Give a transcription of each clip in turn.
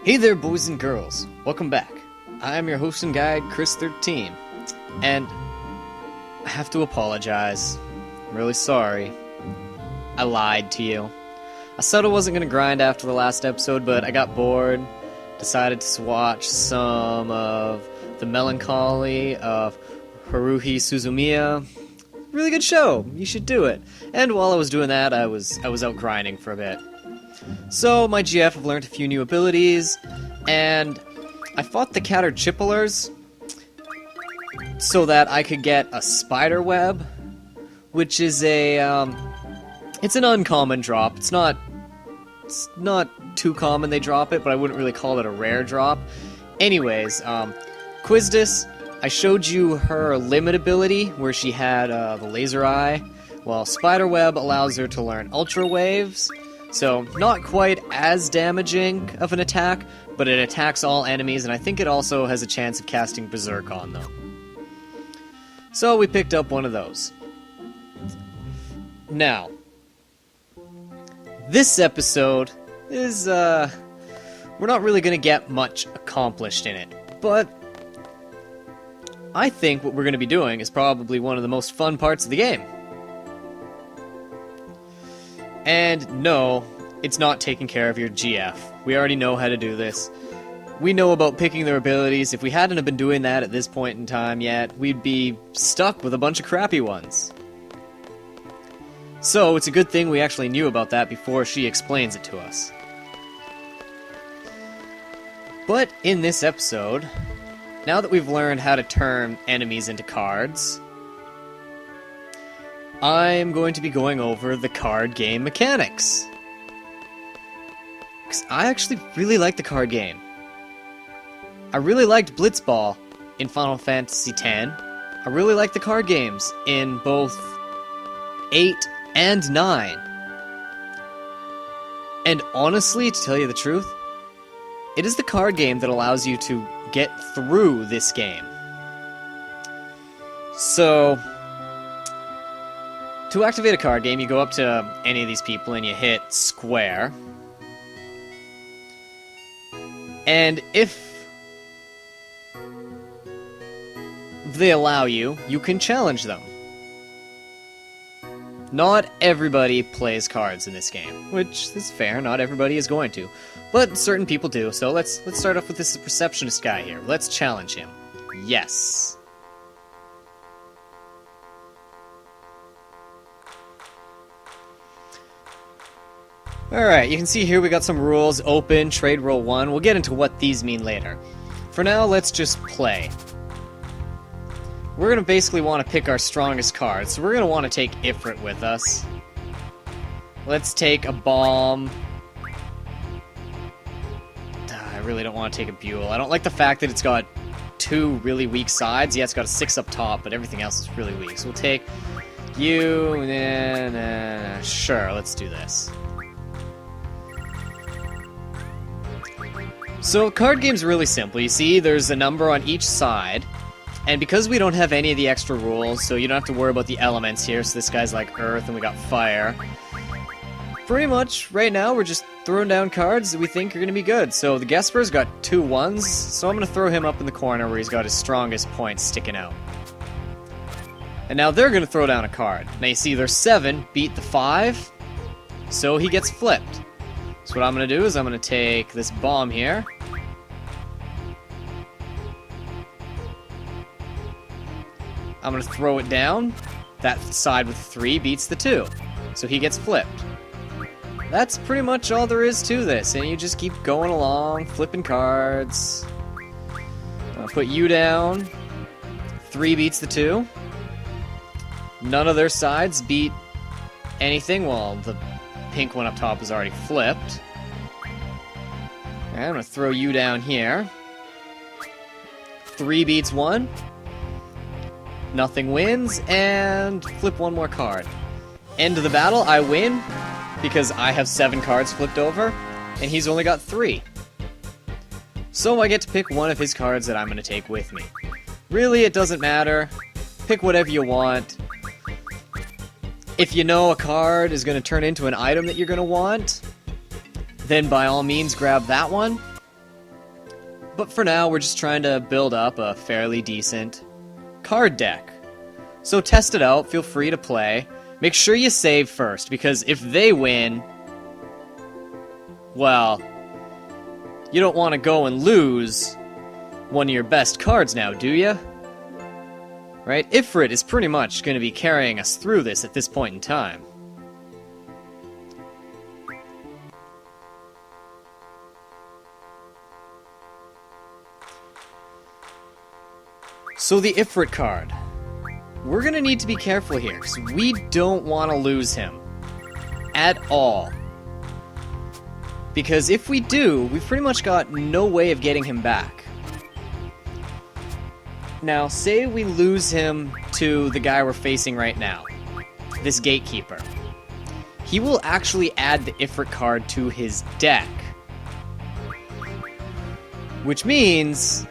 Hey there, boys and girls. Welcome back. I am your host and guide, Thirtyne, and I have to apologize. I'm really sorry. I lied to you. I said I wasn't going to grind after the last episode, but I got bored, decided to watch some of The Melancholy of Haruhi Suzumiya. Really good show. You should do it. And while I was doing that, I was out grinding for a bit. So, my GF have learned a few new abilities, and I fought the Caterchipillars so that I could get a spider web, which is it's an uncommon drop. It's not too common they drop it, but I wouldn't really call it a rare drop. Anyways, Quizdis, I showed you her limit ability, where she had the laser eye. Well, spider web allows her to learn ultra waves. So, not quite as damaging of an attack, but it attacks all enemies, and I think it also has a chance of casting Berserk on them. So, we picked up one of those. Now, this episode is, we're not really going to get much accomplished in it, but I think what we're going to be doing is probably one of the most fun parts of the game. And no, it's not taking care of your GF. We already know how to do this. We know about picking their abilities. If we hadn't have been doing that at this point in time yet, we'd be stuck with a bunch of crappy ones. So, it's a good thing we actually knew about that before she explains it to us. But in this episode, now that we've learned how to turn enemies into cards, I'm going to be going over the card game mechanics. Because I actually really like the card game. I really liked Blitzball in Final Fantasy X. I really like the card games in both 8 and 9. And honestly, to tell you the truth, it is the card game that allows you to get through this game. So, to activate a card game, you go up to any of these people and you hit square. And if they allow you, you can challenge them. Not everybody plays cards in this game, which is fair, not everybody is going to. But certain people do, so let's start off with this receptionist guy here. Let's challenge him. Yes. Alright, you can see here we got some rules. Open, trade roll 1. We'll get into what these mean later. For now, let's just play. We're going to basically want to pick our strongest cards, so we're going to want to take Iifrit with us. Let's take a bomb. I really don't want to take a Buell. I don't like the fact that it's got 2 really weak sides. Yeah, it's got a 6 up top, but everything else is really weak. So we'll take you, and sure, let's do this. So, card game's really simple. You see, there's a number on each side, and because we don't have any of the extra rules, so you don't have to worry about the elements here, so this guy's like earth and we got fire. Pretty much, right now, we're just throwing down cards that we think are going to be good. So, the Gesper's got 2 1s, so I'm going to throw him up in the corner where he's got his strongest points sticking out. And now they're going to throw down a card. Now, you see, their 7 beat the 5, so he gets flipped. So what I'm going to do is I'm going to take this bomb here. I'm going to throw it down. That side with 3 beats the 2. So he gets flipped. That's pretty much all there is to this. And you just keep going along, flipping cards. I'll put you down. 3 beats the 2. None of their sides beat anything. Well, the pink one up top is already flipped. I'm going to throw you down here. 3 beats 1. Nothing wins, and flip 1 more card. End of the battle, I win, because I have 7 cards flipped over, and he's only got 3. So I get to pick one of his cards that I'm going to take with me. Really, it doesn't matter. Pick whatever you want. If you know a card is going to turn into an item that you're going to want, then by all means grab that one. But for now, we're just trying to build up a fairly decent card deck. So test it out, feel free to play. Make sure you save first, because if they win, well, you don't want to go and lose one of your best cards now, do you? Right? Iifrit is pretty much going to be carrying us through this at this point in time. So the Iifrit card. We're going to need to be careful here, because we don't want to lose him. At all. Because if we do, we've pretty much got no way of getting him back. Now, say we lose him to the guy we're facing right now. This Gatekeeper. He will actually add the Iifrit card to his deck. Which means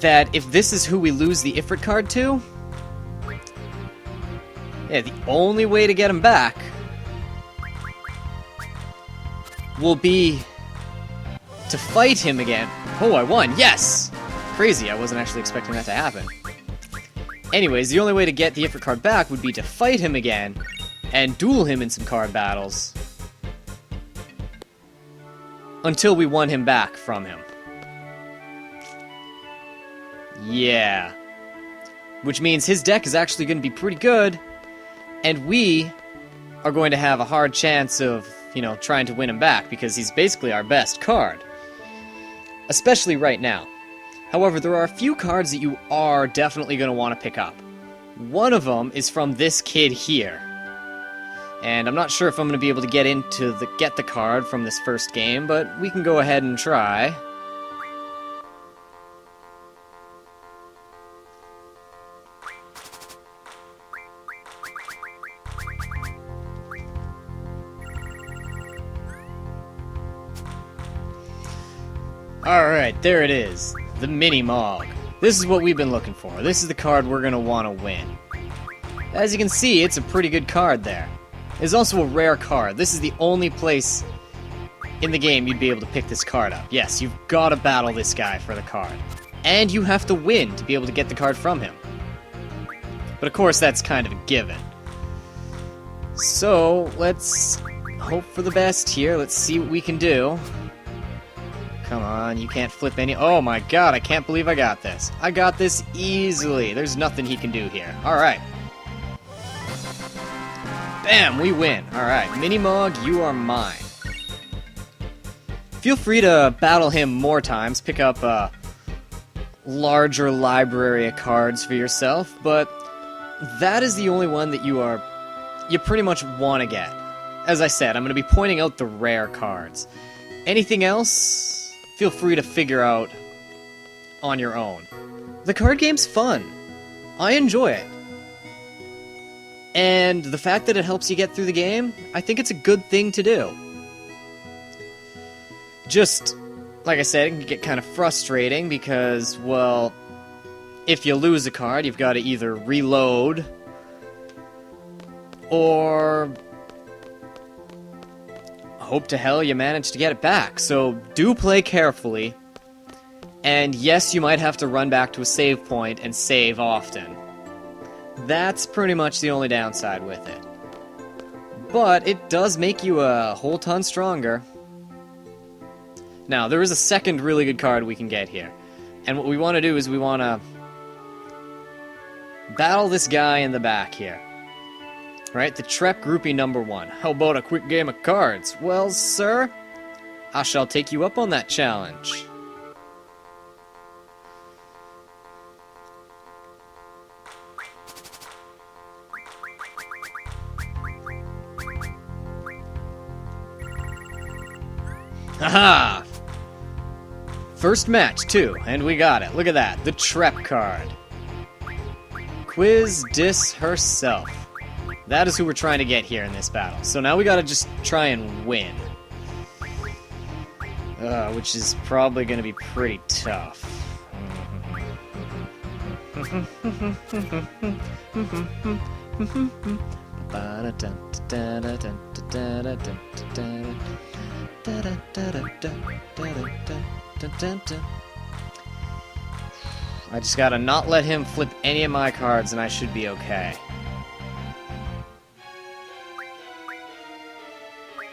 that if this is who we lose the Iifrit card to, yeah, the only way to get him back will be to fight him again. Oh, I won! Yes! Crazy, I wasn't actually expecting that to happen. Anyways, the only way to get the Iifrit card back would be to fight him again and duel him in some card battles until we won him back from him. Yeah. Which means his deck is actually going to be pretty good, and we are going to have a hard chance of, you know, trying to win him back, because he's basically our best card. Especially right now. However, there are a few cards that you are definitely going to want to pick up. One of them is from this kid here. And I'm not sure if I'm going to be able to get the card from this first game, but we can go ahead and try. Alright, there it is. The Mini Mog. This is what we've been looking for. This is the card we're going to want to win. As you can see, it's a pretty good card there. It's also a rare card. This is the only place in the game you'd be able to pick this card up. Yes, you've got to battle this guy for the card. And you have to win to be able to get the card from him. But of course, that's kind of a given. So, let's hope for the best here. Let's see what we can do. Come on, you can't flip any... Oh my god, I can't believe I got this. I got this easily. There's nothing he can do here. Alright. Bam, we win. Alright, Mini-Mog, you are mine. Feel free to battle him more times. Pick up a larger library of cards for yourself, but that is the only one that you pretty much want to get. As I said, I'm going to be pointing out the rare cards. Anything else, feel free to figure out on your own. The card game's fun. I enjoy it. And the fact that it helps you get through the game, I think it's a good thing to do. Just, like I said, it can get kind of frustrating because, well, if you lose a card, you've got to either reload or hope to hell you manage to get it back. So do play carefully. And yes, you might have to run back to a save point and save often. That's pretty much the only downside with it. But it does make you a whole ton stronger. Now, there is a second really good card we can get here. And what we want to do is we want to battle this guy in the back here. Right, the Trek Groupie number 1. How about a quick game of cards? Well, sir, I shall take you up on that challenge. Haha! First match, too, and we got it. Look at that, the Trep card. Quiz Dis herself. That is who we're trying to get here in this battle. So now we gotta just try and win. Which is probably gonna be pretty tough. I just gotta not let him flip any of my cards and I should be okay.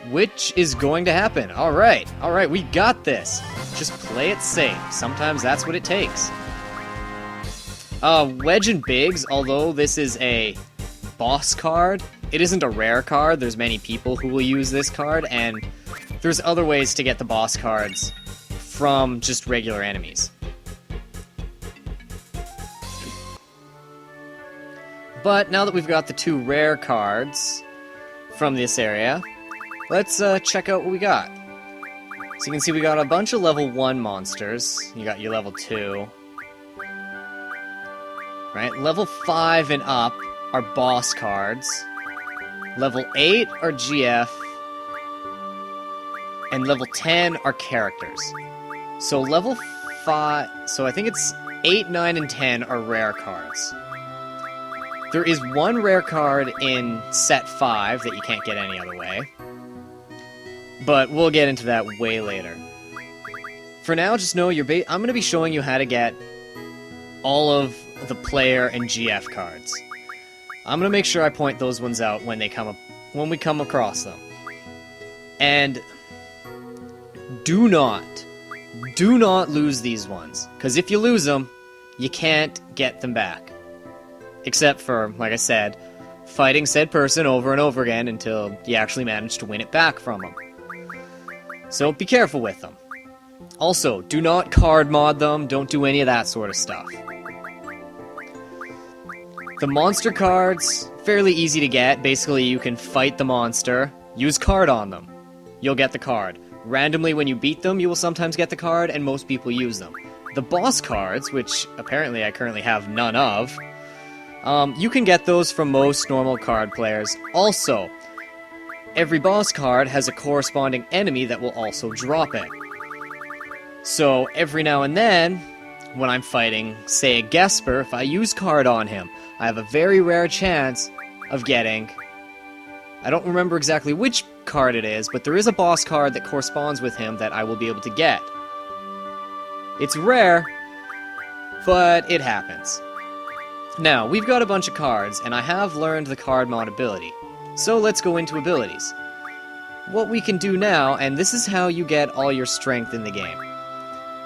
Which is going to happen. Alright, we got this. Just play it safe. Sometimes that's what it takes. Wedge and Biggs, although this is a boss card, it isn't a rare card. There's many people who will use this card, and there's other ways to get the boss cards from just regular enemies. But now that we've got the two rare cards from this area, let's check out what we got. So you can see we got a bunch of level 1 monsters. You got your level 2. Right? Level 5 and up are boss cards. Level 8 are GF. And level 10 are characters. So level 5... So I think it's 8, 9, and 10 are rare cards. There is one rare card in set 5 that you can't get any other way. But we'll get into that way later. For now, just know I'm going to be showing you how to get all of the player and GF cards. I'm going to make sure I point those ones out when we come across them. And do not lose these ones, because if you lose them, you can't get them back. Except for, like I said, fighting said person over and over again until you actually manage to win it back from them. So be careful with them. Also, do not card mod them, don't do any of that sort of stuff. The monster cards, fairly easy to get. Basically, you can fight the monster, use card on them. You'll get the card. Randomly, when you beat them, you will sometimes get the card, and most people use them. The boss cards, which apparently I currently have none of, you can get those from most normal card players. Also, every boss card has a corresponding enemy that will also drop it. So, every now and then, when I'm fighting, say, a Gesper, if I use card on him, I have a very rare chance of getting... I don't remember exactly which card it is, but there is a boss card that corresponds with him that I will be able to get. It's rare, but it happens. Now, we've got a bunch of cards, and I have learned the card mod ability. So let's go into abilities. What we can do now, and this is how you get all your strength in the game,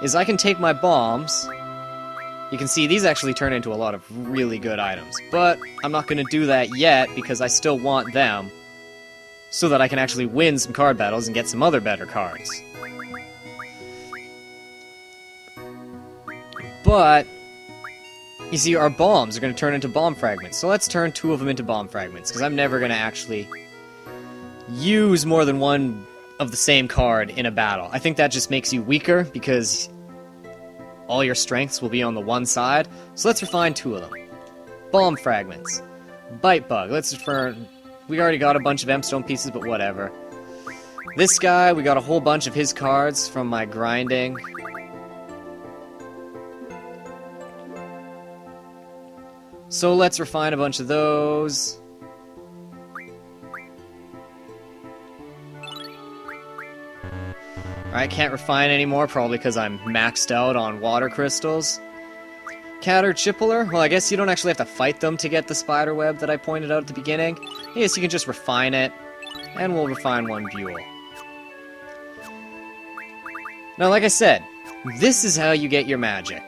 is I can take my bombs. You can see these actually turn into a lot of really good items, but I'm not going to do that yet because I still want them so that I can actually win some card battles and get some other better cards. But you see, our bombs are going to turn into bomb fragments, so let's turn 2 of them into bomb fragments, because I'm never going to actually use more than one of the same card in a battle. I think that just makes you weaker, because all your strengths will be on the one side, so let's refine 2 of them. Bomb fragments. Bite bug. We already got a bunch of M-stone pieces, but whatever. This guy, we got a whole bunch of his cards from my grinding. So let's refine a bunch of those. Alright, can't refine anymore, probably because I'm maxed out on water crystals. Caterchipillar, well, I guess you don't actually have to fight them to get the spider web that I pointed out at the beginning. Yes, you can just refine it, and we'll refine 1 Buell. Now, like I said, this is how you get your magic.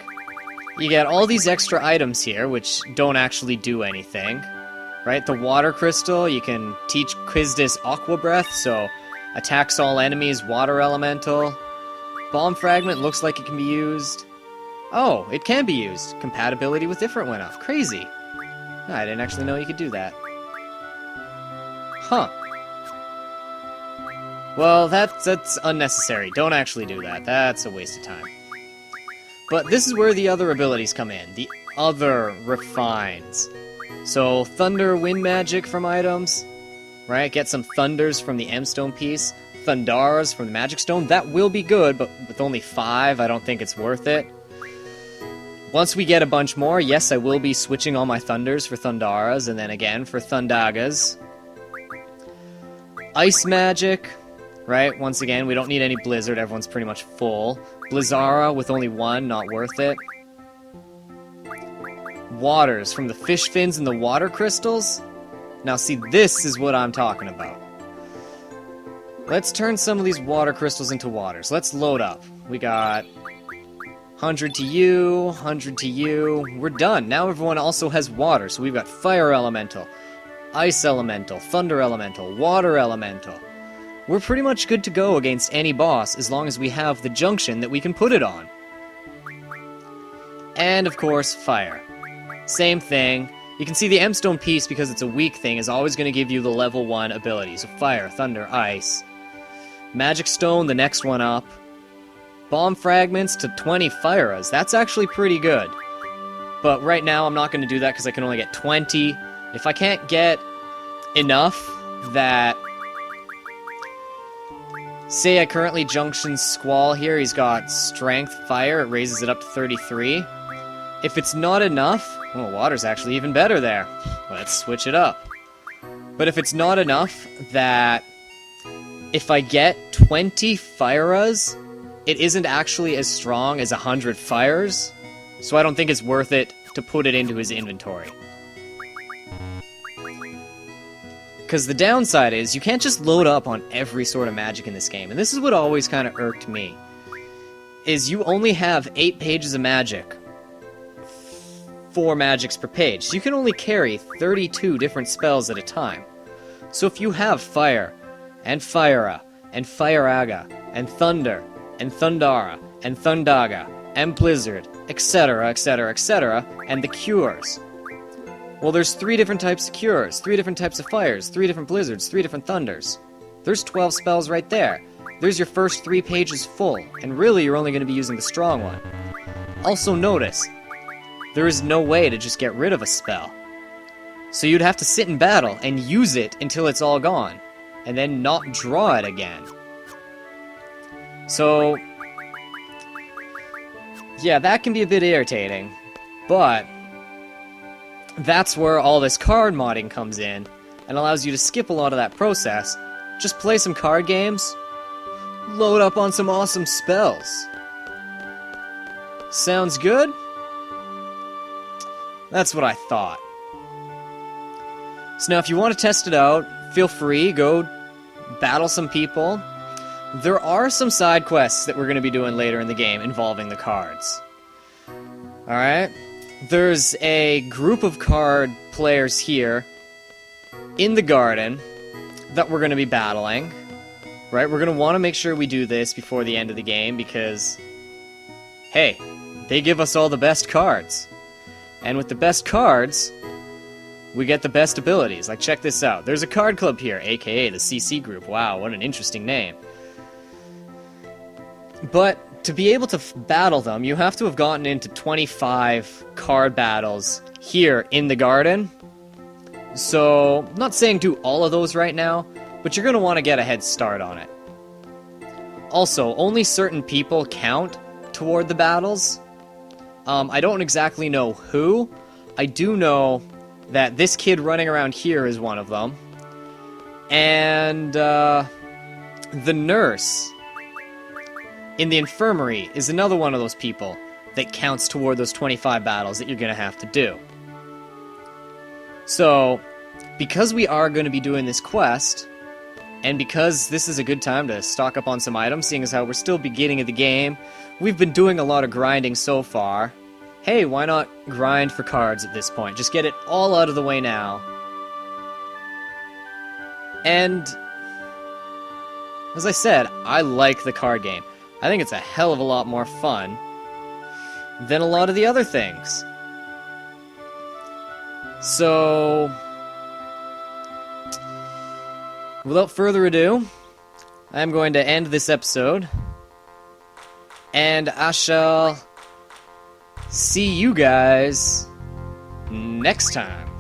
You get all these extra items here, which don't actually do anything. Right? The water crystal, you can teach Quizdis Aqua Breath, so attacks all enemies, water elemental. Bomb fragment looks like it can be used. Oh, it can be used. Compatibility with Iifrit went off. Crazy. I didn't actually know you could do that. Huh. Well, that's unnecessary. Don't actually do that. That's a waste of time. But this is where the other abilities come in. The other refines. So, thunder, wind magic from items. Right? Get some thunders from the M-stone piece. Thundaras from the magic stone. That will be good, but with only 5, I don't think it's worth it. Once we get a bunch more, yes, I will be switching all my thunders for Thundaras, and then again for Thundagas. Ice magic, right? Once again, we don't need any blizzard. Everyone's pretty much full. Blizzara with only one, not worth it. Waters from the fish fins and the water crystals. Now see, this is what I'm talking about. Let's turn some of these water crystals into waters. Let's load up. We got 100 to you, 100 to you. We're done. Now everyone also has water. So we've got fire elemental, ice elemental, thunder elemental, water elemental. We're pretty much good to go against any boss as long as we have the junction that we can put it on. And of course, fire. Same thing. You can see the M-Stone piece, because it's a weak thing, is always going to give you the level 1 abilities. So fire, thunder, ice. Magic Stone, the next one up. Bomb fragments to 20 Fyras. That's actually pretty good. But right now I'm not going to do that because I can only get 20. If I can't get enough that... Say I currently junction Squall here, he's got Strength, Fire, it raises it up to 33. If it's not enough... Oh, water's actually even better there. Let's switch it up. But if it's not enough that... If I get 20 Fyras, it isn't actually as strong as 100 fires, so I don't think it's worth it to put it into his inventory. Because the downside is, you can't just load up on every sort of magic in this game, and this is what always kind of irked me, is you only have 8 pages of magic, 4 magics per page, so you can only carry 32 different spells at a time. So if you have Fire, and Fyra, and Fyraga, and Thunder, and Thundara, and Thundaga, and Blizzard, etc., etc., etc., and the cures. Well, there's 3 different types of cures, 3 different types of fires, 3 different blizzards, 3 different thunders. There's 12 spells right there. There's your first 3 pages full, and really you're only going to be using the strong one. Also notice, there is no way to just get rid of a spell. So you'd have to sit in battle and use it until it's all gone, and then not draw it again. So, yeah, that can be a bit irritating, but that's where all this card modding comes in, and allows you to skip a lot of that process. Just play some card games, load up on some awesome spells. Sounds good? That's what I thought. So now if you want to test it out, feel free, go battle some people. There are some side quests that we're going to be doing later in the game involving the cards. Alright? There's a group of card players here in the garden that we're going to be battling. Right? We're going to want to make sure we do this before the end of the game because, hey, they give us all the best cards. And with the best cards, we get the best abilities. Like, check this out. There's a card club here, aka the CC group. Wow, what an interesting name. But to be able to battle them, you have to have gotten into 25 card battles here in the garden. So, I'm not saying do all of those right now, but you're going to want to get a head start on it. Also, only certain people count toward the battles. I don't exactly know who. I do know that this kid running around here is one of them. And, the nurse in the infirmary is another one of those people that counts toward those 25 battles that you're going to have to do. So, because we are going to be doing this quest, and because this is a good time to stock up on some items, seeing as how we're still beginning of the game, we've been doing a lot of grinding so far. Hey, why not grind for cards at this point? Just get it all out of the way now. And, as I said, I like the card game. I think it's a hell of a lot more fun than a lot of the other things. So, without further ado, I'm going to end this episode, and I shall see you guys next time.